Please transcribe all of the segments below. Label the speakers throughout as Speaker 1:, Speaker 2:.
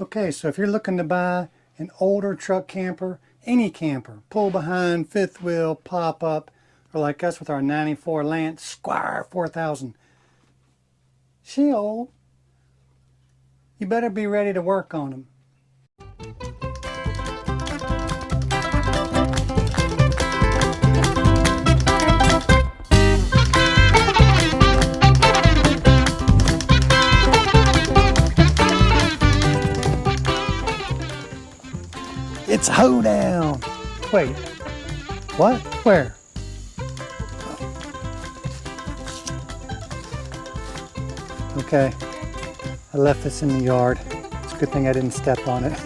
Speaker 1: Okay, so if you're looking to buy an older truck camper, any camper, pull behind, fifth wheel, pop up, or like us with our 94 Lance Squire 4000, she old. You better be ready to work on them. It's hoedown. Wait, what? Where? Okay, I left this in the yard. It's a good thing I didn't step on it.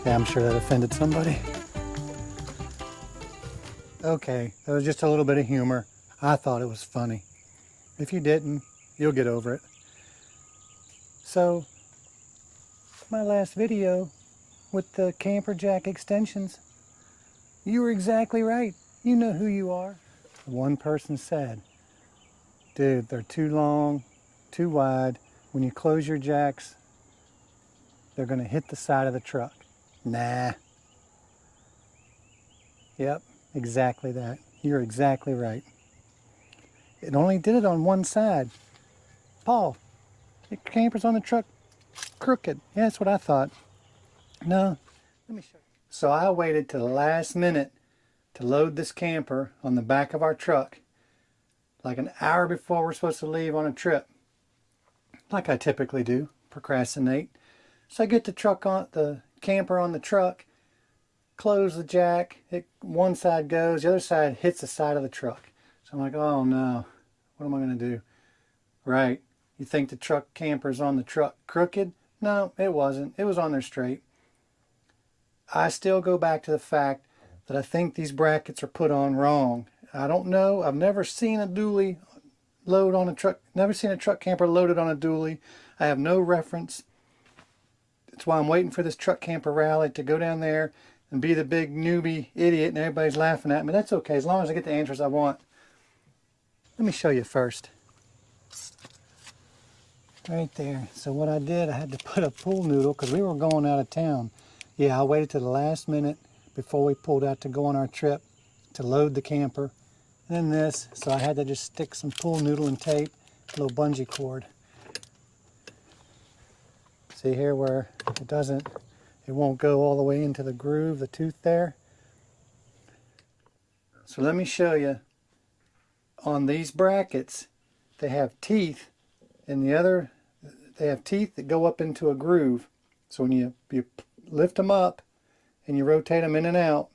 Speaker 1: Yeah, I'm sure that offended somebody. Okay, that was just a little bit of humor. I thought it was funny. If you didn't, you'll get over it. So, my last video with the camper jack extensions, you were exactly right. You know who you are. One person said, dude, they're too long, too wide. When you close your jacks, they're going to hit the side of the truck. Nah. Yep, exactly that. You're exactly right. It only did it on one side. Paul, your camper's on the truck crooked. Yeah, that's what I thought. No, let me show you. So I waited to the last minute to load this camper on the back of our truck, like an hour before we're supposed to leave on a trip, like I typically do, procrastinate. So I get the camper on the truck, close the jack, one side goes, the other side hits the side of the truck. So I'm like, oh no, what am I going to do? Right, you think the truck camper's on the truck crooked? No, it wasn't. It was on there straight. I still go back to the fact that I think these brackets are put on wrong. I don't know. I've never seen a dually load on a truck. Never seen a truck camper loaded on a dually. I have no reference. That's why I'm waiting for this truck camper rally to go down there and be the big newbie idiot and everybody's laughing at me. That's okay as long as I get the answers I want. Let me show you first. Right there. So what I did, I had to put a pool noodle because we were going out of town. Yeah, I waited to the last minute before we pulled out to go on our trip to load the camper. And then this, so I had to just stick some pool noodle and tape, a little bungee cord. See here where it won't go all the way into the groove, the tooth there. So let me show you. On these brackets, they have teeth, and they have teeth that go up into a groove. So when you lift them up and you rotate them in and out,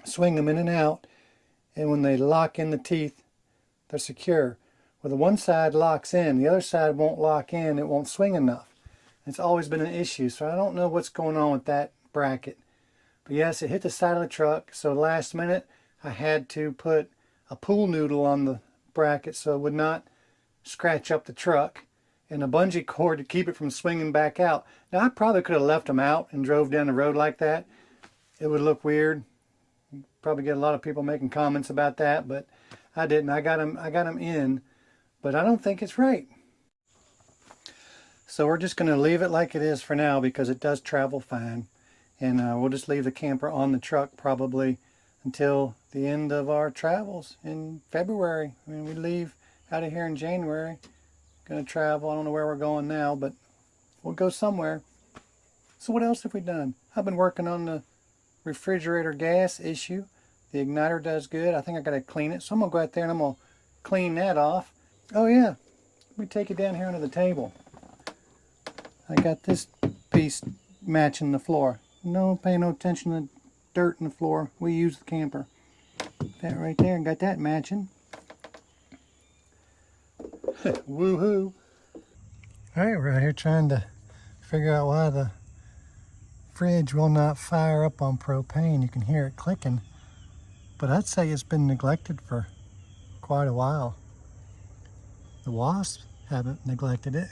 Speaker 1: swing them in and out, and when they lock in the teeth, they're secure. Well, the one side locks in, the other side won't lock in, it won't swing enough. It's always been an issue, so I don't know what's going on with that bracket. But yes, it hit the side of the truck, so last minute I had to put a pool noodle on the bracket so it would not scratch up the truck, and a bungee cord to keep it from swinging back out. Now I probably could have left them out and drove down the road like that. It would look weird. You'd probably get a lot of people making comments about that, but I didn't. I got them in, but I don't think it's right. So we're just going to leave it like it is for now because it does travel fine, and we'll just leave the camper on the truck probably until the end of our travels in February. I mean, we leave out of here in January. Going to travel. I don't know where we're going now, but we'll go somewhere. So what else have we done? I've been working on the refrigerator gas issue. The igniter does good. I think I got to clean it. So I'm going to go out there and I'm going to clean that off. Oh yeah, let me take it down here under the table. I got this piece matching the floor. No, pay no attention to the dirt in the floor. We use the camper. That right there, got that matching. Woohoo! Alright, we're out here trying to figure out why the fridge will not fire up on propane. You can hear it clicking, but I'd say it's been neglected for quite a while. The wasps haven't neglected it.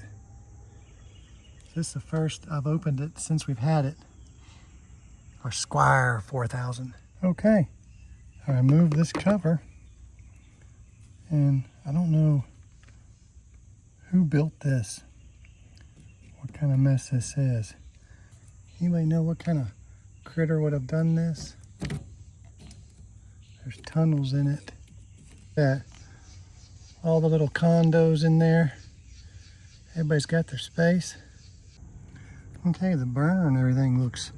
Speaker 1: This is the first I've opened it since we've had it. Our Squire 4000. Okay, I removed this cover, and I don't know who built this, what kind of mess this is. Anybody know what kind of critter would have done this? There's tunnels in it. That all the little condos in there. Everybody's got their space. Okay, the burner and everything looks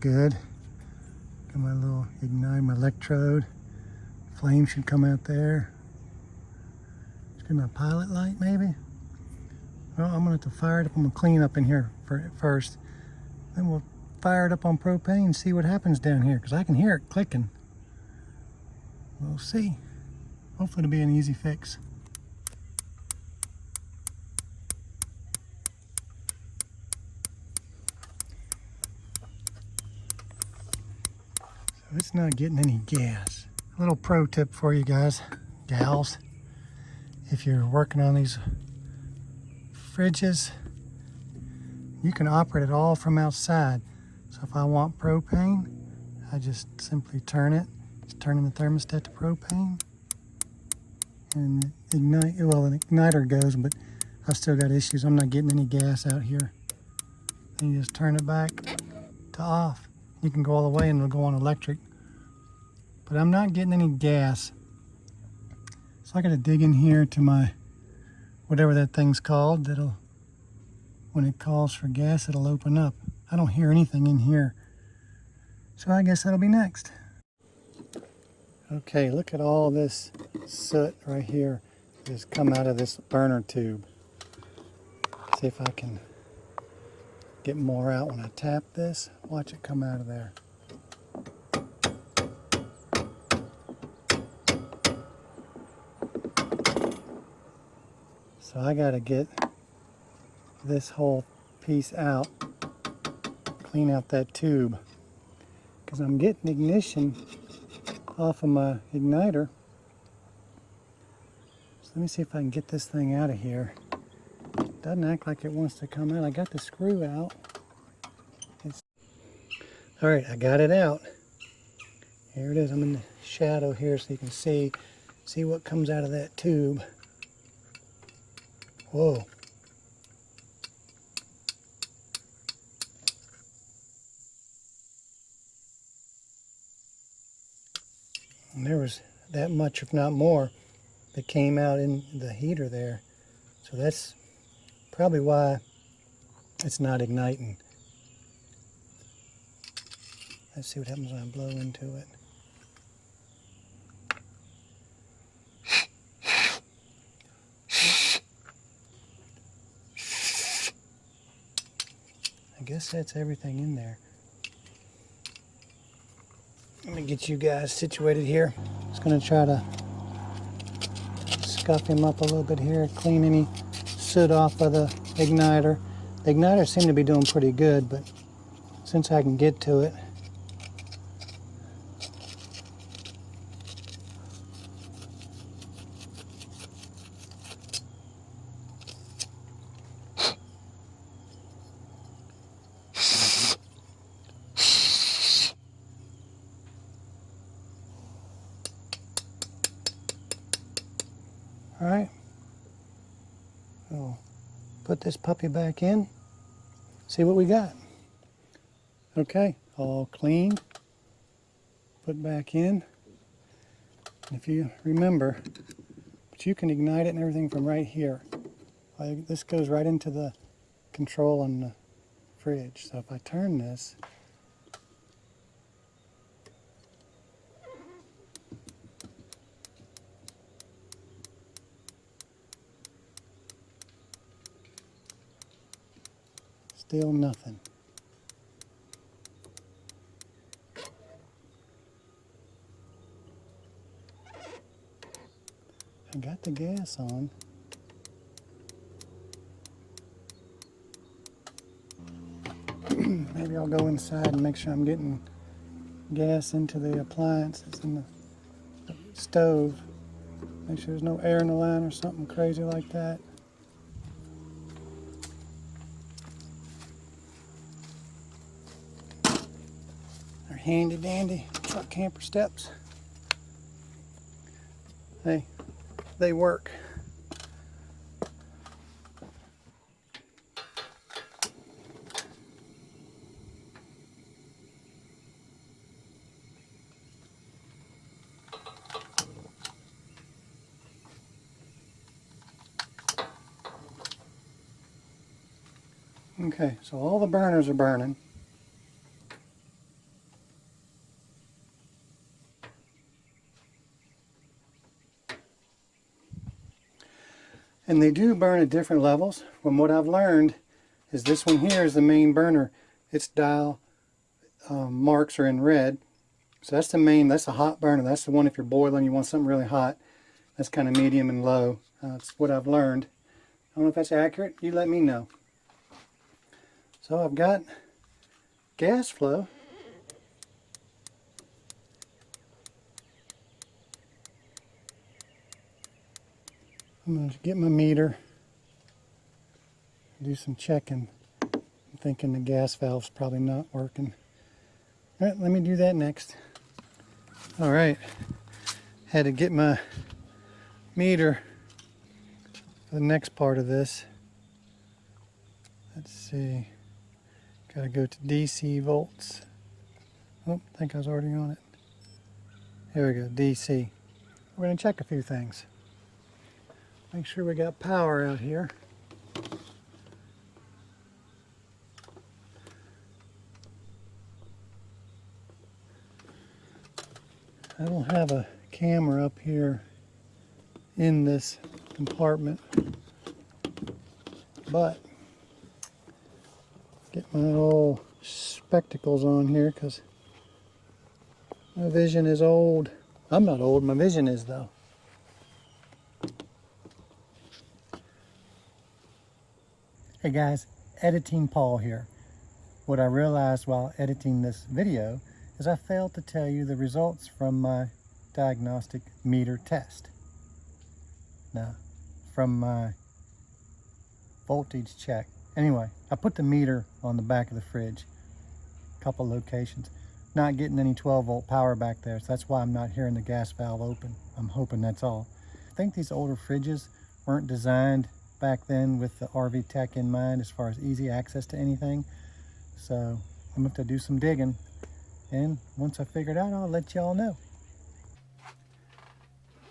Speaker 1: good. Got my little ignite, my electrode. Flame should come out there. Let's get my pilot light maybe. Well, I'm gonna have to fire it up. I'm gonna clean up in here first. Then we'll fire it up on propane and see what happens down here, because I can hear it clicking. We'll see. Hopefully it'll be an easy fix. So it's not getting any gas. A little pro tip for you guys, gals. If you're working on these fridges, you can operate it all from outside. So if I want propane, I just simply turn it. Just turning the thermostat to propane. And ignite, well, an igniter goes, but I've still got issues. I'm not getting any gas out here. Then you just turn it back to off. You can go all the way and it'll go on electric. But I'm not getting any gas. So I gotta dig in here to my, whatever that thing's called, that'll, when it calls for gas, it'll open up. I don't hear anything in here. So I guess that'll be next. Okay, look at all this soot right here just come out of this burner tube. See if I can get more out when I tap this. Watch it come out of there. So I gotta get this whole piece out, clean out that tube, because I'm getting ignition off of my igniter. So let me see if I can get this thing out of here. Doesn't act like it wants to come out. I got the screw out. All right, I got it out. Here it is. I'm in the shadow here so you can see what comes out of that tube. Whoa. And there was that much, if not more, that came out in the heater there. So that's probably why it's not igniting. Let's see what happens when I blow into it. I guess that's everything in there. Let me get you guys situated here. Just gonna try to scuff him up a little bit here, clean any soot off of the igniter. The igniter seemed to be doing pretty good, but since I can get to it, all right, we'll put this puppy back in, see what we got. Okay, all cleaned, put back in. If you remember, but you can ignite it and everything from right here. This goes right into the control on the fridge. So if I turn this, still nothing. I got the gas on. Maybe I'll go inside and make sure I'm getting gas into the appliances in the stove. Make sure there's no air in the line or something crazy like that. They're handy dandy truck camper steps. Hey, they work. Okay, so all the burners are burning. And they do burn at different levels. From what I've learned is this one here is the main burner. Its dial marks are in red. So that's the main, that's a hot burner. That's the one if you're boiling, you want something really hot. That's kind of medium and low. That's what I've learned. I don't know if that's accurate. You let me know. So I've got gas flow. I'm going to get my meter, do some checking. I'm thinking the gas valve's probably not working. All right, let me do that next. All right, had to get my meter for the next part of this. Let's see, gotta go to DC volts. Oh, I think I was already on it. Here we go, DC. We're gonna check a few things. Make sure we got power out here. I don't have a camera up here in this compartment, but get my old spectacles on here because my vision is old. I'm not old, my vision is though. Hey guys, Editing Paul here. What I realized while editing this video is I failed to tell you the results from my diagnostic meter test. Now, from my voltage check. Anyway, I put the meter on the back of the fridge, a couple locations. Not getting any 12 volt power back there, so that's why I'm not hearing the gas valve open. I'm hoping that's all. I think these older fridges weren't designed back then with the RV tech in mind as far as easy access to anything. So I'm going to have to do some digging, and once I figure it out, I'll let y'all know.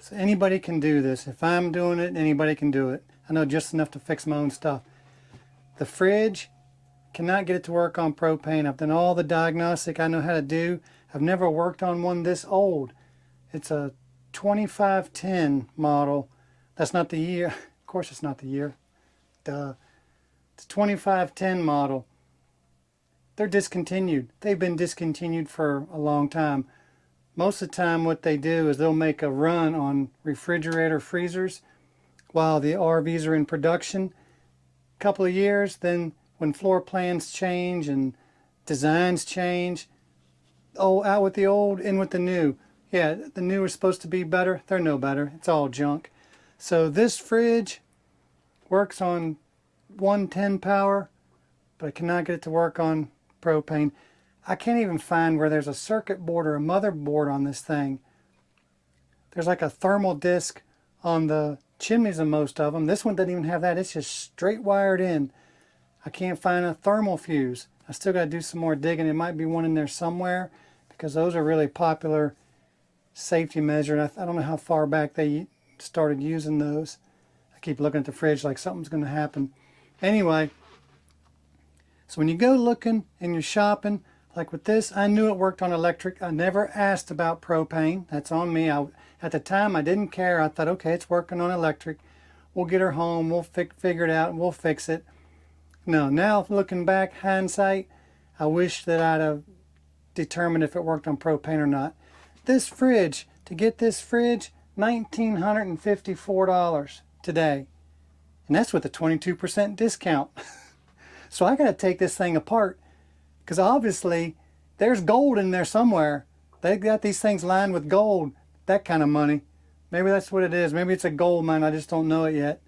Speaker 1: So anybody can do this. If I'm doing it, anybody can do it. I know just enough to fix my own stuff. The fridge, cannot get it to work on propane. I've done all the diagnostic I know how to do. I've never worked on one this old. It's a 2510 model. That's not the year. Of course it's not the year. Duh. It's a 2510 model. They're discontinued. They've been discontinued for a long time. Most of the time what they do is they'll make a run on refrigerator freezers while the RVs are in production. A couple of years, then when floor plans change and designs change, oh, out with the old, in with the new. Yeah, the new is supposed to be better. They're no better. It's all junk. So this fridge works on 110 power, but I cannot get it to work on propane. I can't even find where there's a circuit board or a motherboard on this thing. There's like a thermal disc on the chimneys of most of them. This one doesn't even have that. It's just straight wired in. I can't find a thermal fuse. I still got to do some more digging. There might be one in there somewhere because those are really popular safety measure. I don't know how far back they started using those. I keep looking at the fridge like something's going to happen. Anyway, so when you go looking and you're shopping, like with this, I knew it worked on electric. I never asked about propane. That's on me. At the time, I didn't care. I thought, okay, it's working on electric. We'll get her home. We'll figure it out. And we'll fix it. No, now looking back, hindsight, I wish that I'd have determined if it worked on propane or not. This fridge, to get this fridge, $1,954 today. And that's with a 22% discount. So I got to take this thing apart because obviously there's gold in there somewhere. They got these things lined with gold, that kind of money. Maybe that's what it is. Maybe it's a gold mine. I just don't know it yet.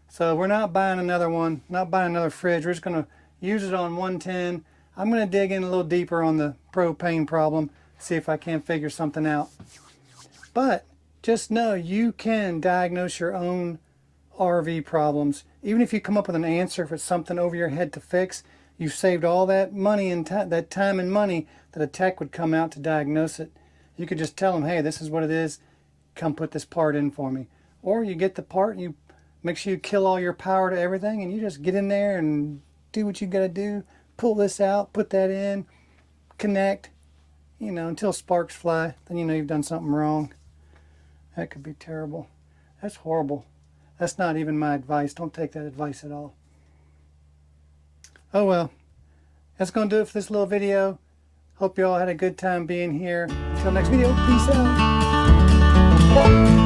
Speaker 1: So we're not buying another one, not buying another fridge. We're just going to use it on 110. I'm going to dig in a little deeper on the propane problem, see if I can figure something out. But just know you can diagnose your own RV problems. Even if you come up with an answer, if it's something over your head to fix, you've saved all that money and that time and money that a tech would come out to diagnose it. You could just tell them, hey, this is what it is. Come put this part in for me. Or you get the part and you make sure you kill all your power to everything and you just get in there and do what you got to do. Pull this out, put that in, connect, you know, until sparks fly. Then you know you've done something wrong. That could be terrible. That's horrible. That's not even my advice. Don't take that advice at all. Oh well. That's going to do it for this little video. Hope you all had a good time being here. Until next video, peace out.